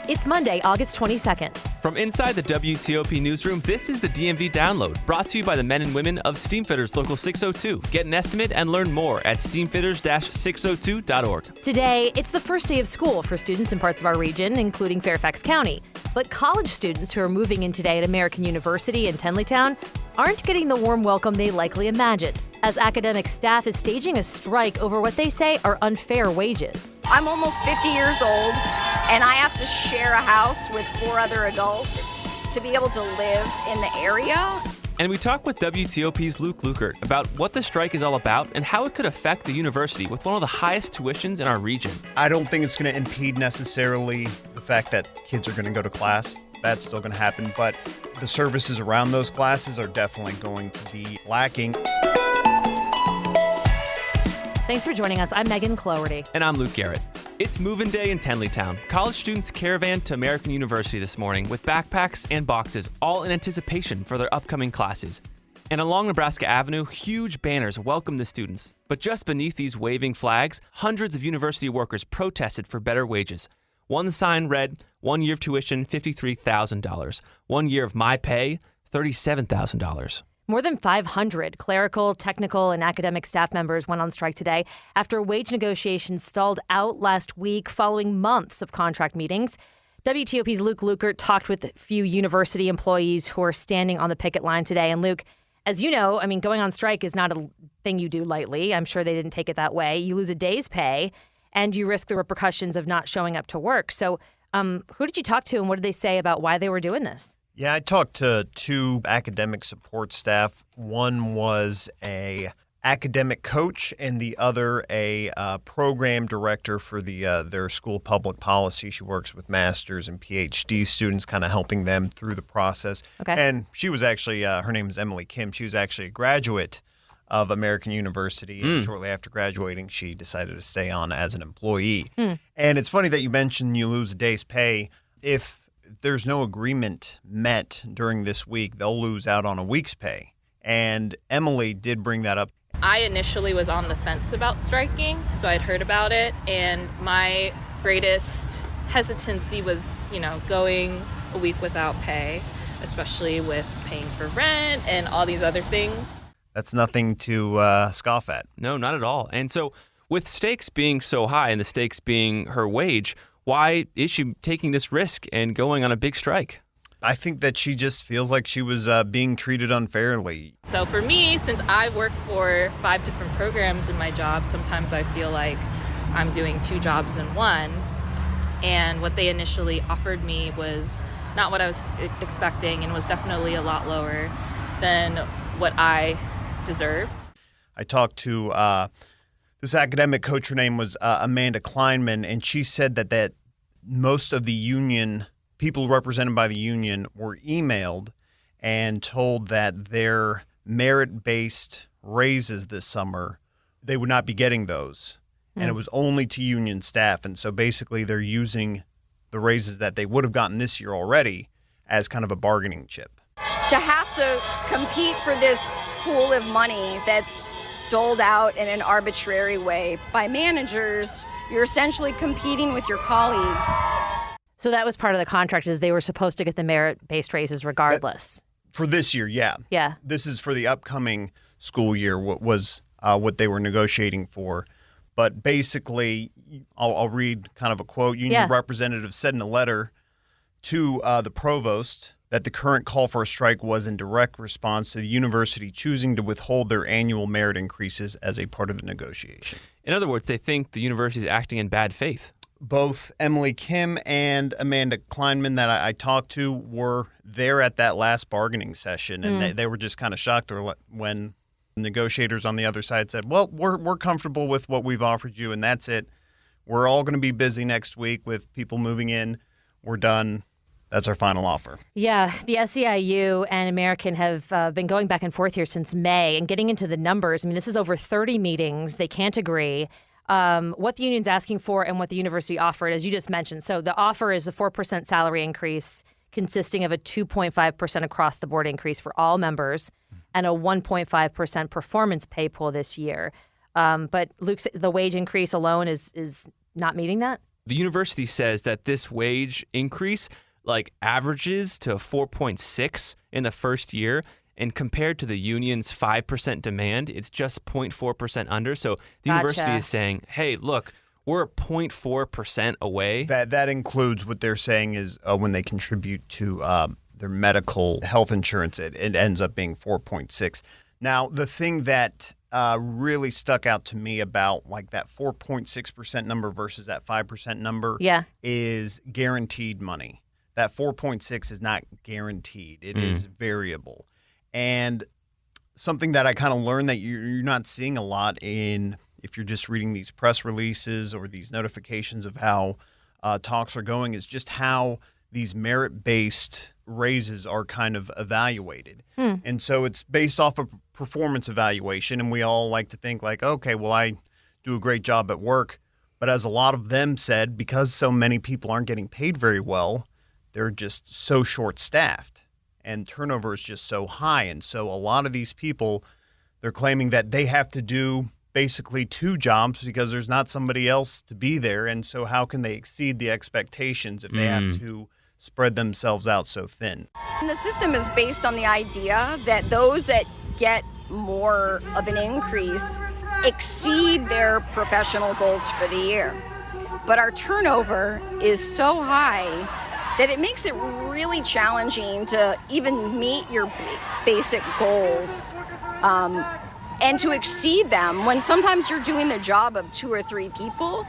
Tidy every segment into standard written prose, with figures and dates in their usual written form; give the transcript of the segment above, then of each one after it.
It's Monday, August 22nd. From inside the WTOP newsroom, this is the DMV Download, brought to you by the men and women of Steamfitters Local 602. Get an estimate and learn more at steamfitters-602.org. Today, it's the first day of school for students in parts of our region, including Fairfax County. But college students who are moving in today at American University in Tenleytown aren't getting the warm welcome they likely imagined, as academic staff is staging a strike over what they say are unfair wages. I'm almost 50 years old, and I have to share a house with 4 other adults to be able to live in the area. And we talk with WTOP's Lukert about what the strike is all about and how it could affect the university with one of the highest tuitions in our region. I don't think it's going to impede necessarily the fact that kids are going to go to class. That's still going to happen, but the services around those classes are definitely going to be lacking. Thanks for joining us. I'm Megan Cloherty. And I'm Luke Garrett. It's move-in day in Tenleytown. College students caravanned to American University this morning with backpacks and boxes, all in anticipation for their upcoming classes. And along Nebraska Avenue, huge banners welcomed the students. But just beneath these waving flags, hundreds of university workers protested for better wages. One sign read, 1 year of tuition, $53,000. 1 year of my pay, $37,000. More than 500 clerical, technical, and academic staff members went on strike today after wage negotiations stalled out last week following months of contract meetings. WTOP's Luke Lukert talked with a few university employees who are standing on the picket line today. And Luke, as you know, going on strike is not a thing you do lightly. I'm sure they didn't take it that way. You lose a day's pay and you risk the repercussions of not showing up to work. So who did you talk to and what did they say about why they were doing this? Yeah, I talked to 2 academic support staff. One was a academic coach and the other a program director for their school of public policy. She works with master's and PhD students, kind of helping them through the process. Okay. And she was actually, her name is Emily Kim. She was actually a graduate of American University. And shortly after graduating, she decided to stay on as an employee. And it's funny that you mentioned you lose a day's pay. If there's no agreement met during this week, they'll lose out on a week's pay. And Emily did bring that up. I initially was on the fence about striking, so I'd heard about it, and my greatest hesitancy was, going a week without pay, especially with paying for rent and all these other things. That's nothing to scoff at. No, not at all. And so with stakes being so high and the stakes being her wage, why is she taking this risk and going on a big strike? I think that she just feels like she was being treated unfairly. So for me, since I work for 5 different programs in my job, sometimes I feel like I'm doing 2 jobs in one. And what they initially offered me was not what I was expecting and was definitely a lot lower than what I deserved. I talked to this academic coach. Her name was Amanda Kleinman, and she said that most of the union, people represented by the union, were emailed and told that their merit-based raises this summer, they would not be getting those. And it was only to union staff. And so basically they're using the raises that they would have gotten this year already as kind of a bargaining chip. To have to compete for this pool of money that's doled out in an arbitrary way by managers, you're essentially competing with your colleagues. So that was part of the contract, is they were supposed to get the merit-based raises regardless. For this year, yeah. Yeah. This is for the upcoming school year, what they were negotiating for. But basically, I'll read kind of a quote. Union representative said in a letter to the provost that the current call for a strike was in direct response to the university choosing to withhold their annual merit increases as a part of the negotiation. In other words, they think the university is acting in bad faith. Both Emily Kim and Amanda Kleinman that I talked to were there at that last bargaining session, and they were just kind of shocked when negotiators on the other side said, well, we're comfortable with what we've offered you, and that's it. We're all going to be busy next week with people moving in. We're done. That's our final offer. Yeah, the SEIU and American have been going back and forth here since May and getting into the numbers. I mean, this is over 30 meetings. They can't agree. What the union's asking for and what the university offered, as you just mentioned. So the offer is a 4% salary increase consisting of a 2.5% across-the-board increase for all members and a 1.5% performance pay pool this year. But Luke, the wage increase alone is not meeting that? The university says that this wage increase averages to 4.6 in the first year. And compared to the union's 5% demand, it's just 0.4% under. So the university is saying, hey, look, we're 0.4% away. That includes what they're saying is when they contribute to their medical health insurance, it ends up being 4.6. Now, the thing that really stuck out to me about that 4.6% number versus that 5% number is guaranteed money. That 4.6 is not guaranteed. It is variable. And something that I kind of learned that you're not seeing a lot if you're just reading these press releases or these notifications of how talks are going is just how these merit-based raises are kind of evaluated. And so it's based off of performance evaluation, and we all like to think okay, well, I do a great job at work. But as a lot of them said, because so many people aren't getting paid very well, they're just so short-staffed. And turnover is just so high. And so a lot of these people, they're claiming that they have to do basically two jobs because there's not somebody else to be there. And so how can they exceed the expectations if they have to spread themselves out so thin? And the system is based on the idea that those that get more of an increase exceed their professional goals for the year. But our turnover is so high that it makes it really challenging to even meet your basic goals and to exceed them when sometimes you're doing the job of 2 or 3 people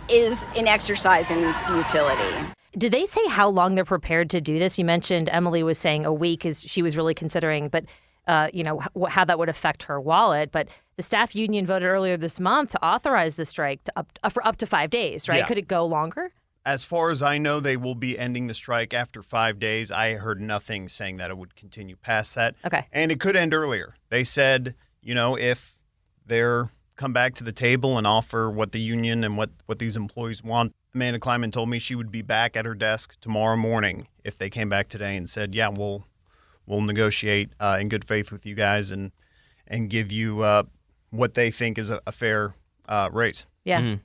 is an exercise in futility. Did they say how long they're prepared to do this? You mentioned Emily was saying a week is she was really considering, but how that would affect her wallet. But the staff union voted earlier this month to authorize the strike for up to 5 days, right? Yeah. Could it go longer? As far as I know, they will be ending the strike after 5 days. I heard nothing saying that it would continue past that. Okay. And it could end earlier. They said, if they're come back to the table and offer what the union and what these employees want. Amanda Kleinman told me she would be back at her desk tomorrow morning if they came back today and said, yeah, we'll negotiate in good faith with you guys and give you what they think is a fair raise. Yeah. Mm-hmm.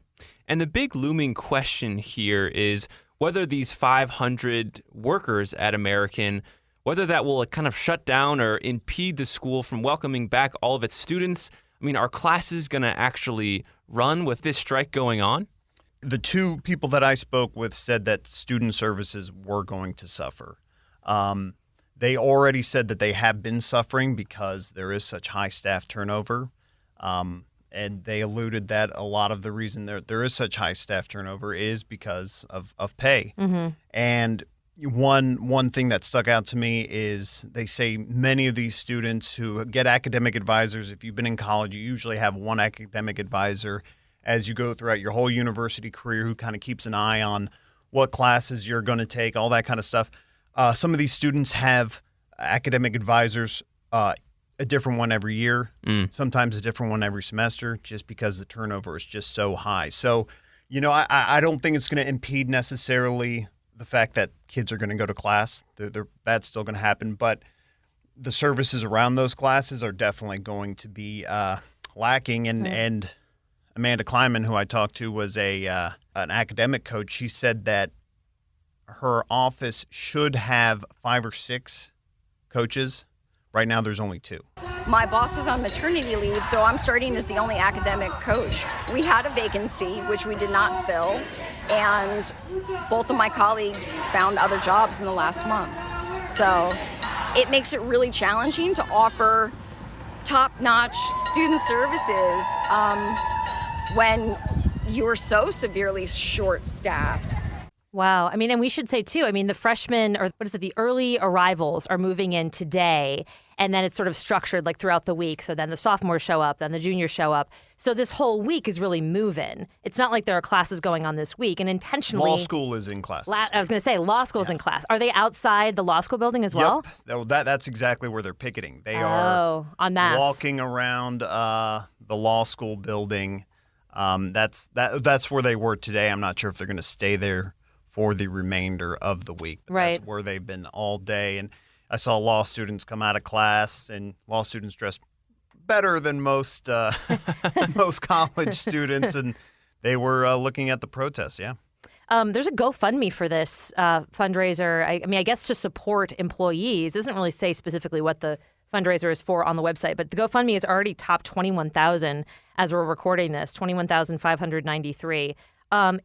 And the big looming question here is whether these 500 workers at American, whether that will kind of shut down or impede the school from welcoming back all of its students. I mean, are classes going to actually run with this strike going on? The 2 people that I spoke with said that student services were going to suffer. They already said that they have been suffering because there is such high staff turnover. And they alluded that a lot of the reason there is such high staff turnover is because of pay. Mm-hmm. And one thing that stuck out to me is they say many of these students who get academic advisors, if you've been in college, you usually have one academic advisor as you go throughout your whole university career who kind of keeps an eye on what classes you're going to take, all that kind of stuff. Some of these students have academic advisors, a different one every year, sometimes a different one every semester, just because the turnover is just so high. So, I don't think it's going to impede necessarily the fact that kids are going to go to class. That's still going to happen, but the services around those classes are definitely going to be lacking. And Amanda Kleinman, who I talked to, was an academic coach. She said that her office should have 5 or 6 coaches. Right now, there's only 2. My boss is on maternity leave, so I'm starting as the only academic coach. We had a vacancy, which we did not fill, and both of my colleagues found other jobs in the last month. So it makes it really challenging to offer top-notch student services when you're so severely short-staffed. Wow. I mean, and we should say, too, the freshmen, or the early arrivals are moving in today, and then it's sort of structured throughout the week. So then the sophomores show up, then the juniors show up. So this whole week is really moving. It's not like there are classes going on this week, and intentionally. Law school is in class. I was going to say, law school's in class. Are they outside the law school building as well? Yep. That's exactly where they're picketing. They are en masse. Walking around the law school building. That's where they were today. I'm not sure if they're going to stay there for the remainder of the week. Right. That's where they've been all day. And I saw law students come out of class, and law students dress better than most most college students, and they were looking at the protests, yeah. There's a GoFundMe for this fundraiser. I guess to support employees. It doesn't really say specifically what the fundraiser is for on the website, but the GoFundMe has already topped 21,000 as we're recording this, 21,593.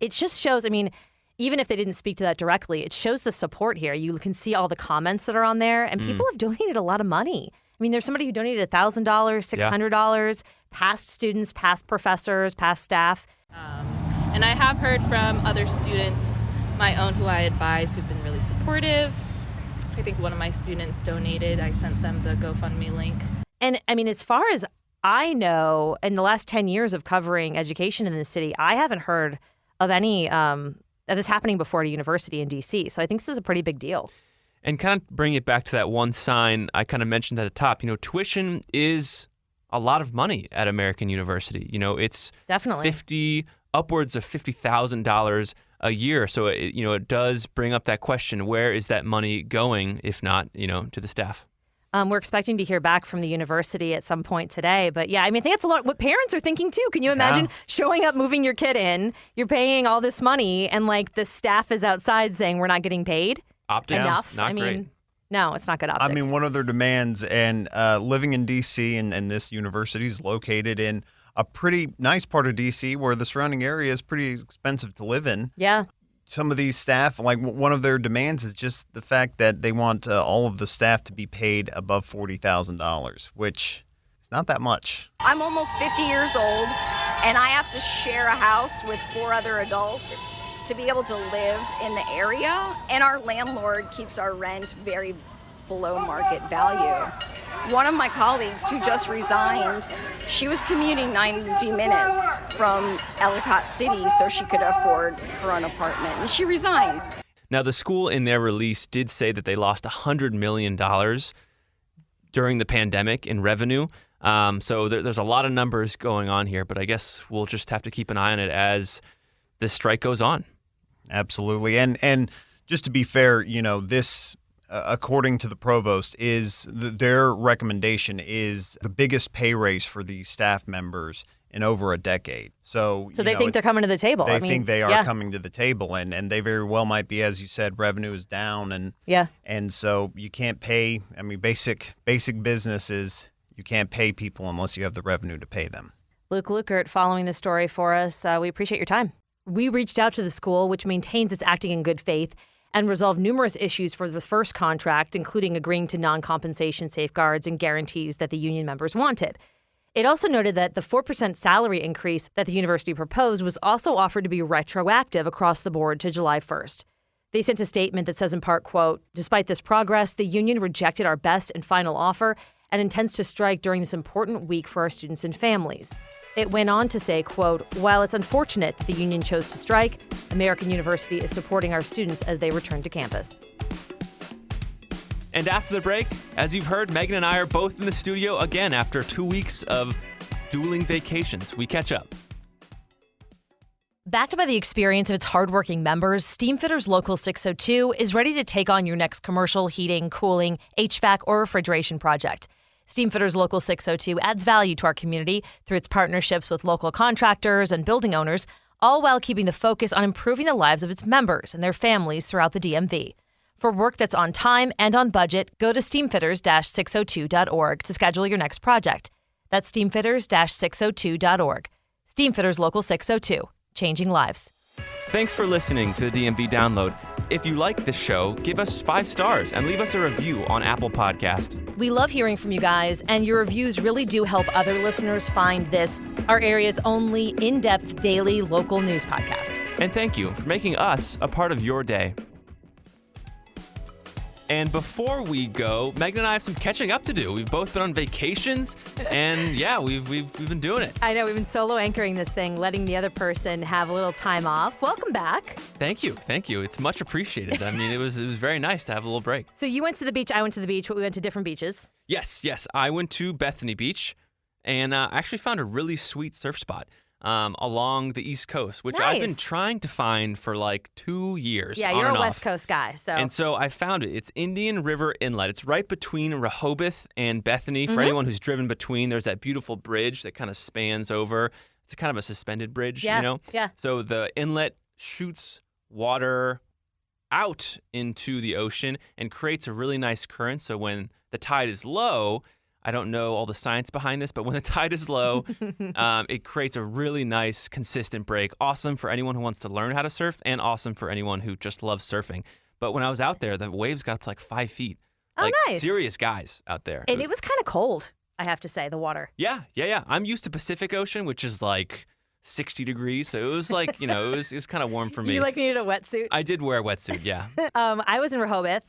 It just shows, even if they didn't speak to that directly, it shows the support here. You can see all the comments that are on there, and people have donated a lot of money. There's somebody who donated $1,000, $600, past students, past professors, past staff. And I have heard from other students, my own who I advise, who've been really supportive. I think one of my students donated. I sent them the GoFundMe link. And as far as I know, in the last 10 years of covering education in the city, I haven't heard of any of this happening before at a university in D.C. So I think this is a pretty big deal. And kind of bring it back to that one sign I kind of mentioned at the top. Tuition is a lot of money at American University. It's definitely upwards of $50,000 a year. So it does bring up that question: where is that money going, if not to the staff? We're expecting to hear back from the university at some point today. But yeah, I think it's a lot what parents are thinking too. Can you imagine showing up, moving your kid in, you're paying all this money, and the staff is outside saying we're not getting paid optics enough? Not great. No, it's not good optics. One of their demands, and living in D.C. and this university is located in a pretty nice part of D.C. where the surrounding area is pretty expensive to live in. Yeah. Some of these staff, one of their demands is just the fact that they want all of the staff to be paid above $40,000, which is not that much. I'm almost 50 years old, and I have to share a house with 4 other adults to be able to live in the area, and our landlord keeps our rent very below market value. One of my colleagues who just resigned, she was commuting 90 minutes from Ellicott City so she could afford her own apartment, and she resigned. Now, the school in their release did say that they lost $100 million during the pandemic in revenue. So there's a lot of numbers going on here, but I guess we'll just have to keep an eye on it as this strike goes on. Absolutely. And just to be fair, this according to the provost, is their recommendation is the biggest pay raise for these staff members in over a decade. So they think they're coming to the table. They think they are coming to the table, and they very well might be. As you said, revenue is down, and so you can't pay. Basic business is you can't pay people unless you have the revenue to pay them. Luke Lukert following the story for us. We appreciate your time. We reached out to the school, which maintains it's acting in good faith, and resolved numerous issues for the first contract, including agreeing to non-compensation safeguards and guarantees that the union members wanted. It also noted that the 4% salary increase that the university proposed was also offered to be retroactive across the board to July 1st. They sent a statement that says in part, quote, "Despite this progress, the union rejected our best and final offer and intends to strike during this important week for our students and families." It went on to say, quote, "While it's unfortunate that the union chose to strike, American University is supporting our students as they return to campus." And after the break, as you've heard, Megan and I are both in the studio again after 2 weeks of dueling vacations. We catch up. Backed by the experience of its hardworking members, Steamfitters Local 602 is ready to take on your next commercial, heating, cooling, HVAC, or refrigeration project. Steamfitters Local 602 adds value to our community through its partnerships with local contractors and building owners, all while keeping the focus on improving the lives of its members and their families throughout the DMV. For work that's on time and on budget, go to steamfitters-602.org to schedule your next project. That's steamfitters-602.org. Steamfitters Local 602, changing lives. Thanks for listening to the DMV Download. If you like this show, give us 5 stars and leave us a review on Apple Podcast. We love hearing from you guys, and your reviews really do help other listeners find this, our area's only in-depth daily local news podcast. And thank you for making us a part of your day. And before we go, Megan and I have some catching up to do. We've both been on vacations, and we've been doing it. I know, we've been solo anchoring this thing, letting the other person have a little time off. Welcome back. Thank you. It's much appreciated. It was very nice to have a little break. So you went to the beach, I went to the beach, but we went to different beaches. Yes. I went to Bethany Beach, and actually found a really sweet surf spot along the East Coast, which nice. I've been trying to find for like 2 years. Yeah, you're a West Coast guy. And so I found it. It's Indian River Inlet. It's right between Rehoboth and Bethany. For anyone who's driven between, there's that beautiful bridge that kind of spans over. It's kind of a suspended bridge, Yeah. So the inlet shoots water out into the ocean and creates a really nice current. So when the tide is low, I don't know all the science behind this, but when the tide is low, it creates a really nice, consistent break. Awesome for anyone who wants to learn how to surf and awesome for anyone who just loves surfing. But when I was out there, the waves got up to like 5 feet. Oh, nice. Serious guys out there. And it was kind of cold, I have to say, the water. Yeah. I'm used to Pacific Ocean, which is like 60 degrees. So it was like, it was kind of warm for me. You needed a wetsuit? I did wear a wetsuit, yeah. I was in Rehoboth,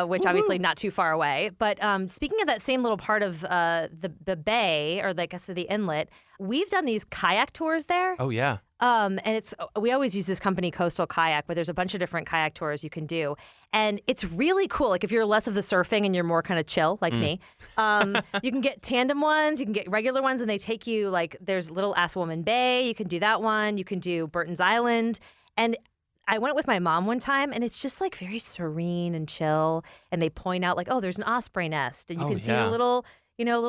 which obviously not too far away. But speaking of that same little part of the bay, or I guess the inlet, we've done these kayak tours there. Oh, yeah. And we always use this company, Coastal Kayak, but there's a bunch of different kayak tours you can do. And it's really cool. Like if you're less of the surfing and you're more kind of chill like me, you can get tandem ones, you can get regular ones, and they take you there's Little Asswoman Bay. You can do that one. You can do Burton's Island. And I went with my mom one time, and it's just very serene and chill. And they point out there's an osprey nest, and you can see a little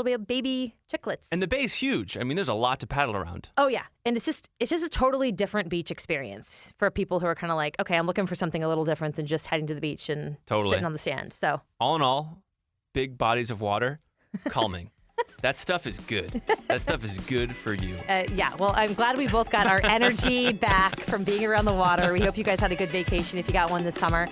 bit of baby chicklets. And the bay's huge. I mean, there's a lot to paddle around. Oh, yeah. And it's just a totally different beach experience for people who are kind of okay, I'm looking for something a little different than just heading to the beach and sitting on the sand. So all in all, big bodies of water, calming. That stuff is good. That stuff is good for you. Yeah. Well, I'm glad we both got our energy back from being around the water. We hope you guys had a good vacation if you got one this summer.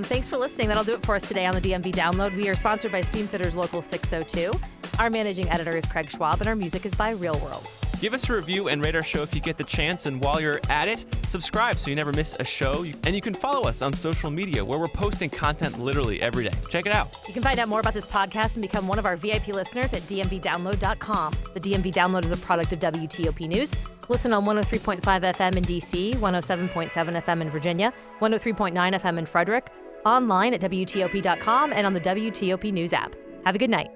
Thanks for listening. That'll do it for us today on the DMV Download. We are sponsored by Steamfitters Local 602. Our managing editor is Craig Schwab, and our music is by Real World. Give us a review and rate our show if you get the chance. And while you're at it, subscribe so you never miss a show. And you can follow us on social media where we're posting content literally every day. Check it out. You can find out more about this podcast and become one of our VIP listeners at dmvdownload.com. The DMV Download is a product of WTOP News. Listen on 103.5 FM in D.C., 107.7 FM in Virginia, 103.9 FM in Frederick, online at WTOP.com and on the WTOP News app. Have a good night.